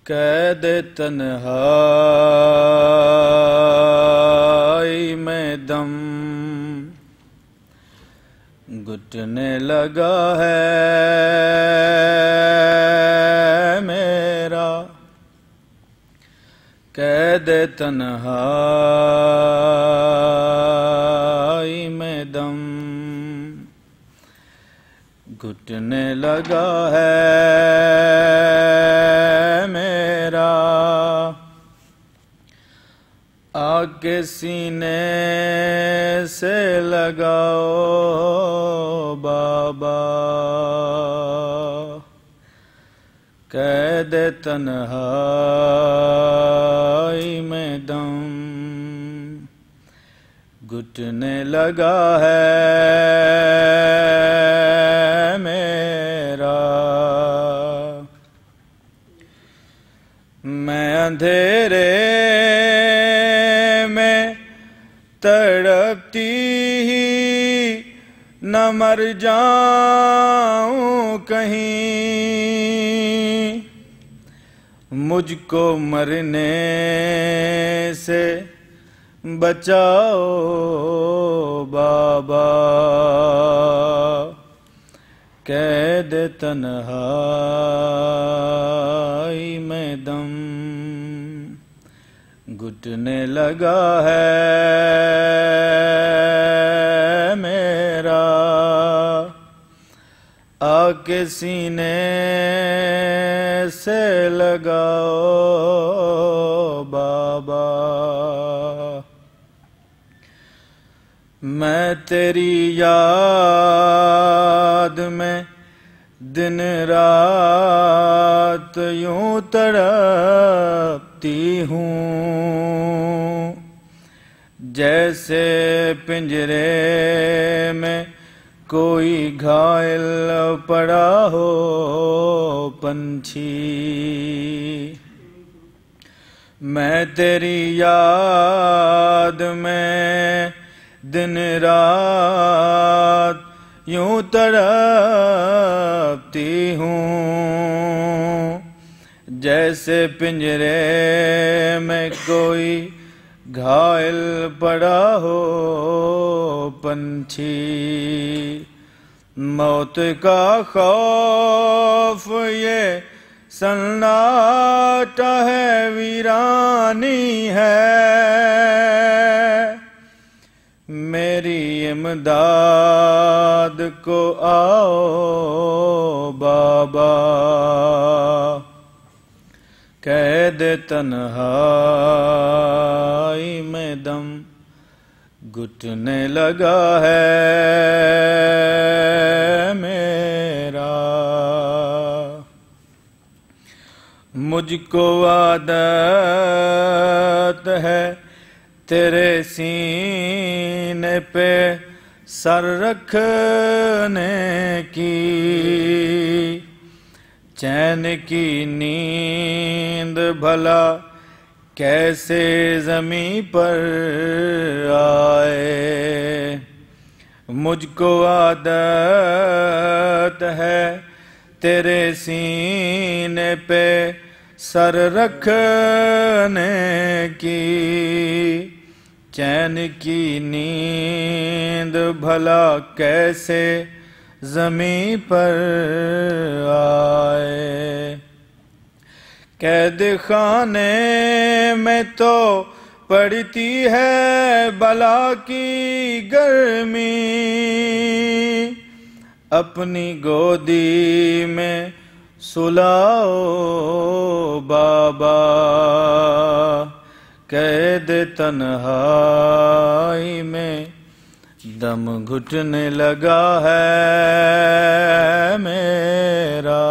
قید تنہائی میں دم گھٹنے لگا ہے میرا، قید تنہائی میں دم گھٹنے لگا ہے میرا، آگ کے سینے سے لگاؤ بابا، قید تنہائی میں دم گھٹنے لگا ہے میرا، میں اندھیرے میں تڑپتی ہی نہ مر جاؤں کہیں، مجھ کو مرنے سے بچاؤ بابا، قید تنہائی میں دم گھٹنے لگا ہے میرا، آگ کے سینے سے لگاؤ بابا، میں تیری یاد میں دن رات یوں تڑپتی ہوں، جیسے پنجرے میں کوئی گھائل پڑا ہو پنچھی، میں تیری یاد میں دن رات یوں تڑپتی ہوں، جیسے پنجرے میں کوئی گھائل پڑا ہو پنچھی، موت کا خوف یہ سناٹا ہے ویرانی ہے، میری امداد کو آؤ بابا، قید تنہائی میں دم گھٹنے لگا ہے میرا، مجھ کو عادت ہے تیرے سینے پہ سر رکھنے کی، چین کی نیند بھلا کیسے زمیں پر آئے، مجھ کو عادت ہے تیرے سینے پہ سر رکھنے کی، چین کی نیند بھلا کیسے زمیں پر آئے، قید خانے میں تو پڑتی ہے بلا کی گرمی، اپنی گودی میں سلاؤ بابا، قید تنہائی میں دم گھٹنے لگا ہے میرا،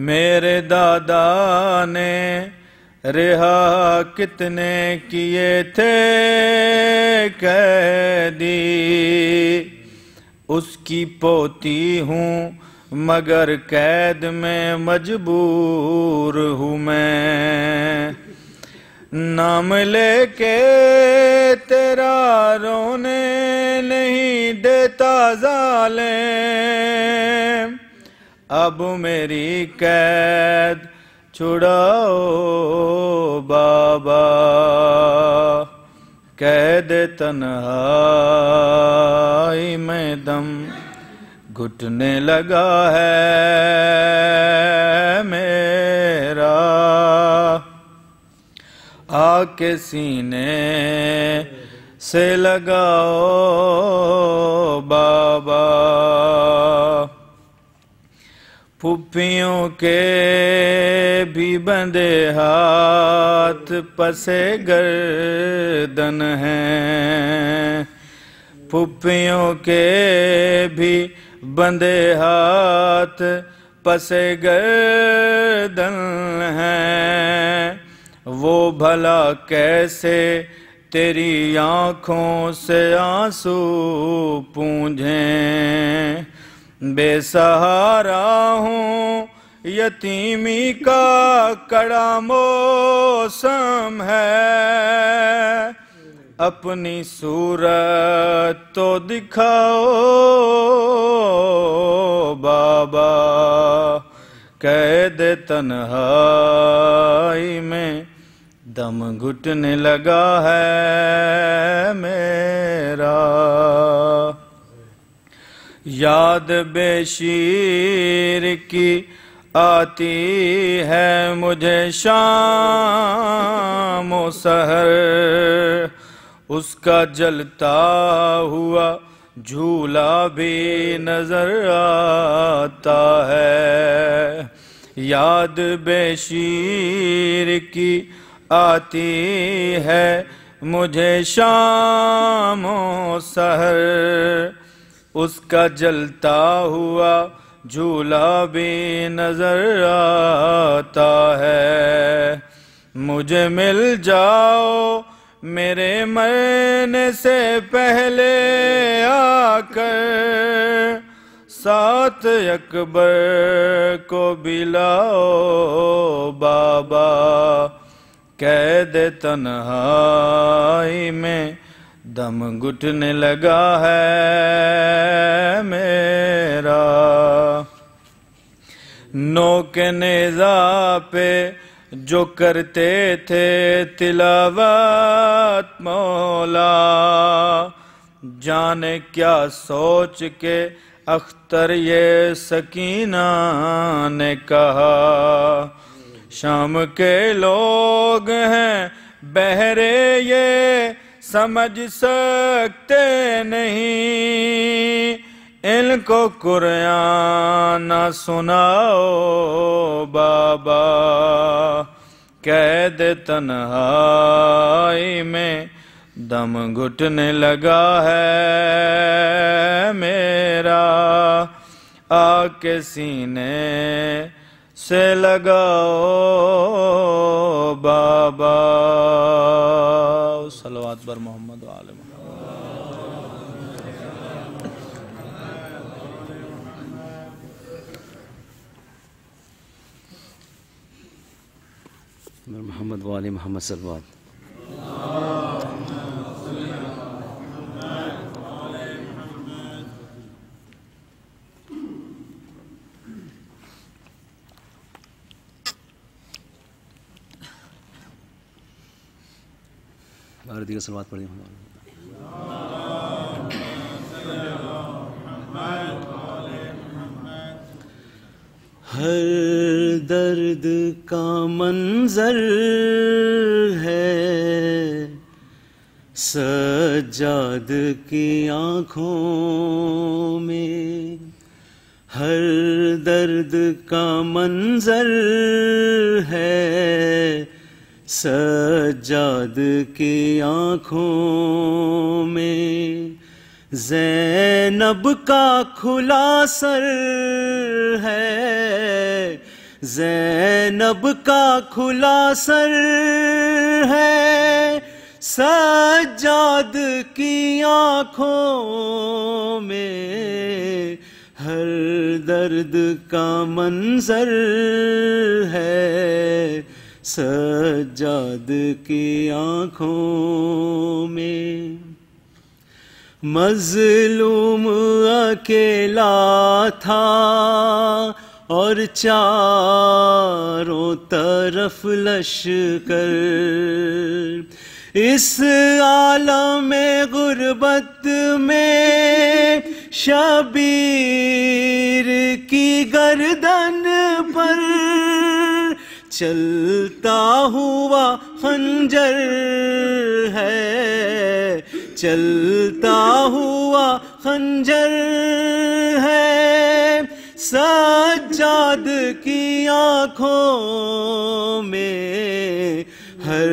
میرے دادا نے رہا کتنے کیے تھے قیدی، اس کی پوتی ہوں مگر قید میں مجبور ہوں میں، نام لے کے تیرا رونے نہیں دیتا ظالم، اب میری قید چھڑاؤ بابا، قید تنہائی میں دم گھٹنے لگا ہے میرا، آ کے سینے سے لگاؤ بابا، پھپھیوں کے بھی بندے ہاتھ پسے گردن ہیں، پھپھیوں کے بھی بندے ہاتھ پسے گردن ہیں، وہ بھلا کیسے تیری آنکھوں سے آنسو پونجھیں، بے سہارا ہوں یتیمی کا کڑا موسم ہے، اپنی صورت تو دکھاؤ بابا، قید تنہائی میں دم گھٹنے لگا ہے میرا، یاد بے شیر کی آتی ہے مجھے شام و سحر، اس کا جلتا ہوا جھولا بھی نظر آتا ہے، یاد بے شیر کی آتی ہے مجھے شام و سحر، اس کا جلتا ہوا جھولا بھی نظر آتا ہے، مجھے مل جاؤ میرے مرنے سے پہلے آ کر، ساتھ اکبر کو بھی لاؤ بابا، قید تنہائی میں دم گھٹنے لگا ہے میرا، نوک نیزہ پہ جو کرتے تھے تلاوت مولا، جانے کیا سوچ کے اختر یہ سکینہ نے کہا، شام کے لوگ ہیں بہرے یہ سمجھ سکتے نہیں، ان کو قرآن نہ سناؤ بابا، قید تنہائی میں دم گھٹنے لگا ہے میرا، آ کے سینے سے لگاؤ بابا، صلوات بر محمد و آل محمد۔ محمد و آل محمد صلوات۔ اور دیگر صلوات پڑھیں۔ ہر درد کا منظر ہے سجاد کی آنکھوں میں، ہر درد کا منظر ہے سجاد کی آنکھوں میں، زینب کا کھلا سر ہے، زینب کا کھلا سر ہے سجاد کی آنکھوں میں، ہر درد کا منظر ہے سجاد کی آنکھوں میں، مظلوم اکیلا تھا اور چاروں طرف لشکر، اس عالم غربت میں شبیر کی گردن پر چلتا ہوا خنجر ہے، چلتا ہوا خنجر ہے، سجاد کی آنکھوں میں ہر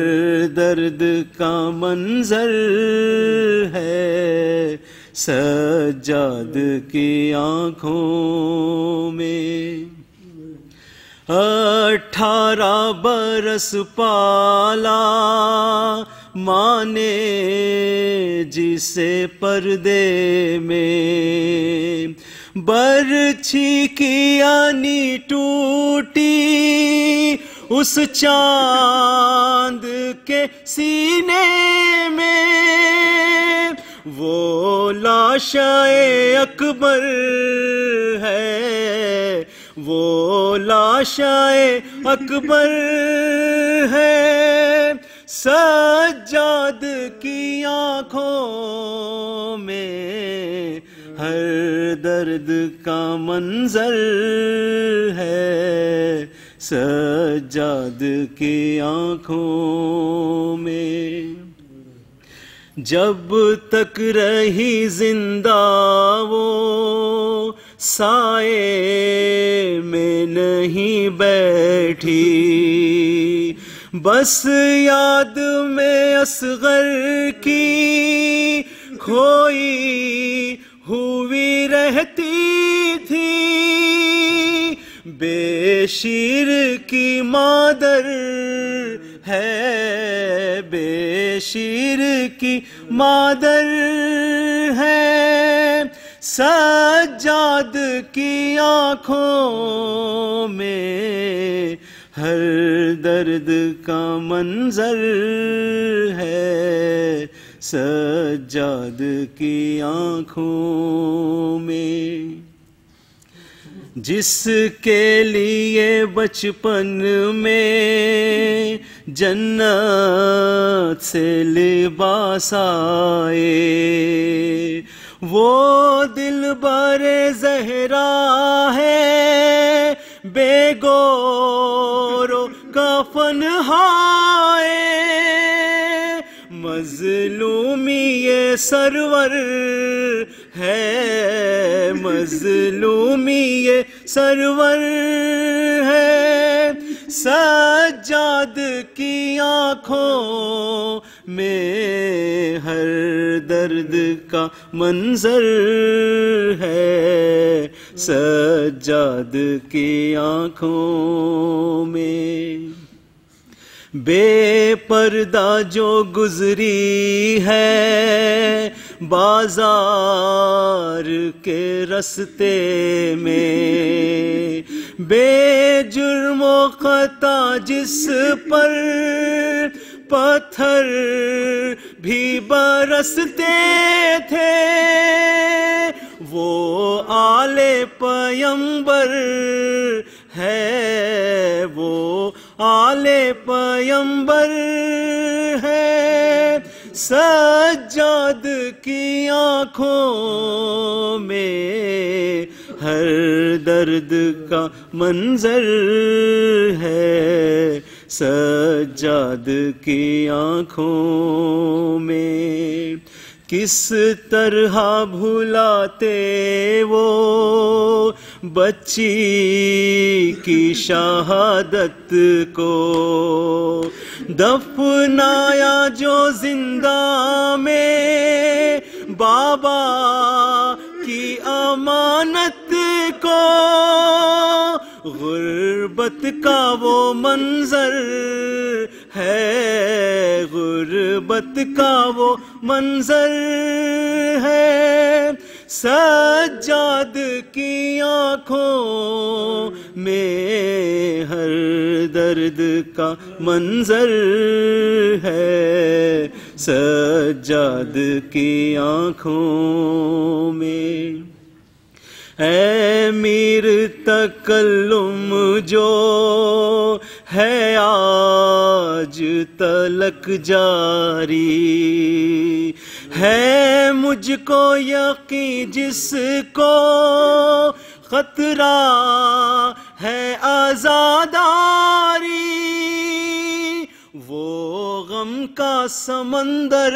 درد کا منظر ہے، سجاد کی آنکھوں میں 18 برس پالا ماں نے جسے پردے میں، برچھی کی آنی ٹوٹی اس چاند کے سینے میں، وہ لاشائے اکبر ہے، وہ لاشائے اکبر ہے، سجاد کی آنکھوں میں ہر درد کا منظر ہے، سجاد کی آنکھوں میں۔ جب تک رہی زندہ وہ سائے میں نہیں بیٹھی، بس یاد میں اصغر کی کھوئی ہوئی رہتی تھی، بے شیر کی مادر ہے، بے شیر کی مادر ہے، سجاد کی آنکھوں میں ہر درد کا منظر ہے، سجاد کی آنکھوں میں۔ جس کے لیے بچپن میں جنت سے لباس آئے، وہ دلبر زہرا ہے، بے گور و کفن ہائے، مظلومی یہ سرور ہے، مظلومی یہ سرور ہے، سجاد کی آنکھوں میں ہر درد کا منظر ہے، سجاد کی آنکھوں میں۔ بے پردہ جو گزری ہے بازار کے رستے میں، بے جرم و خطا جس پر پتھر بھی برستے تھے، وہ آل پیمبر ہے، وہ آل پیمبر ہے، سجاد کی آنکھوں میں ہر درد کا منظر ہے، سجاد کی آنکھوں میں۔ کس طرح بھلاتے وہ بچی کی شہادت کو، دفنایا جو زندہ میں بابا کی امانت کو، غربت کا وہ منظر ہے، غربت کا وہ منظر ہے، سجاد کی آنکھوں میں ہر درد کا منظر ہے، سجاد کی آنکھوں میں۔ اے میر تکلم جو ہے آج تلک جاری، ہے مجھ کو یقین جس کو خطرہ ہے آزاداری، وہ غم کا سمندر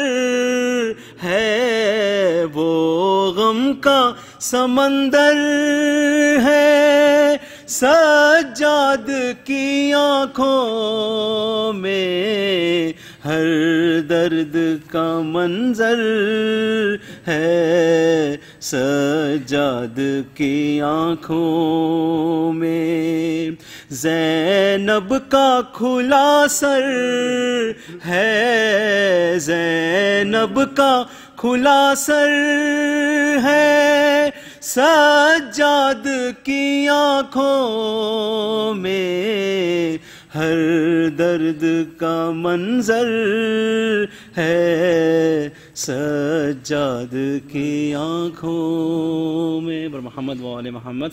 ہے، وہ غم کا سمندر ہے، سجاد کی آنکھوں میں ہر درد کا منظر ہے، سجاد کی آنکھوں میں زینب کا کھلا سر ہے، زینب کا کھلا سر ہے، سجاد کی آنکھوں میں ہر درد کا منظر ہے، سجاد کی آنکھوں میں۔ محمد و آل محمد۔